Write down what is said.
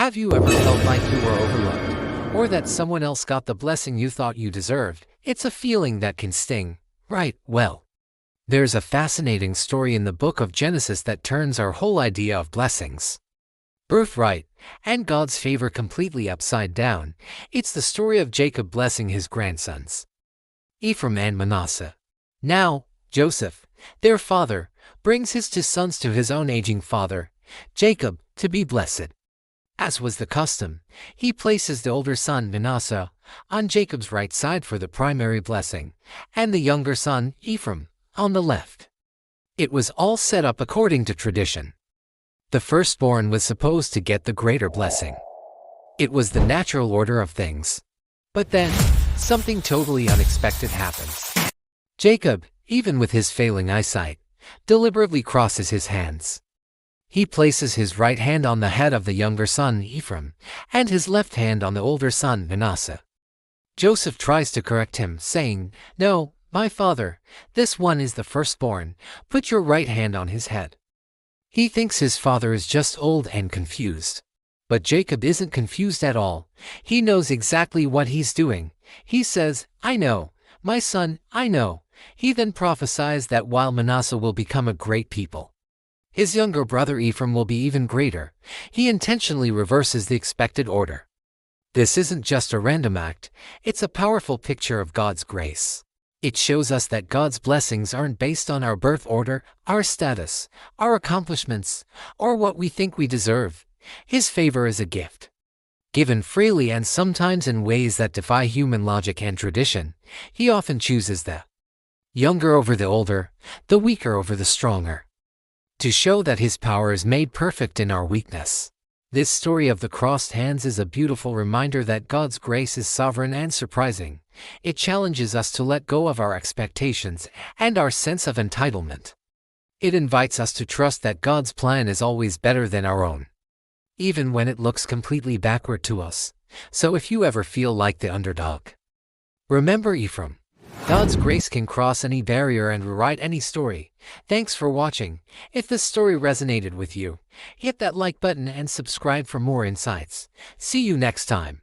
Have you ever felt like you were overlooked, or that someone else got the blessing you thought you deserved? It's a feeling that can sting, right? Well, there's a fascinating story in the book of Genesis that turns our whole idea of blessings, birthright, and God's favor completely upside down. It's the story of Jacob blessing his grandsons, Ephraim and Manasseh. Now, Joseph, their father, brings his two sons to his own aging father, Jacob, to be blessed. As was the custom, he places the older son, Manasseh, on Jacob's right side for the primary blessing, and the younger son, Ephraim, on the left. It was all set up according to tradition. The firstborn was supposed to get the greater blessing. It was the natural order of things. But then, something totally unexpected happens. Jacob, even with his failing eyesight, deliberately crosses his hands. He places his right hand on the head of the younger son, Ephraim, and his left hand on the older son, Manasseh. Joseph tries to correct him, saying, "No, my father, this one is the firstborn. Put your right hand on his head." He thinks his father is just old and confused. But Jacob isn't confused at all. He knows exactly what he's doing. He says, "I know, my son, I know." He then prophesies that while Manasseh will become a great people, his younger brother Ephraim will be even greater. He intentionally reverses the expected order. This isn't just a random act, it's a powerful picture of God's grace. It shows us that God's blessings aren't based on our birth order, our status, our accomplishments, or what we think we deserve. His favor is a gift, given freely and sometimes in ways that defy human logic and tradition. He often chooses the younger over the older, the weaker over the stronger, to show that His power is made perfect in our weakness. This story of the crossed hands is a beautiful reminder that God's grace is sovereign and surprising. It challenges us to let go of our expectations and our sense of entitlement. It invites us to trust that God's plan is always better than our own, even when it looks completely backward to us. So if you ever feel like the underdog, remember Ephraim. God's grace can cross any barrier and rewrite any story. Thanks for watching. If this story resonated with you, hit that like button and subscribe for more insights. See you next time.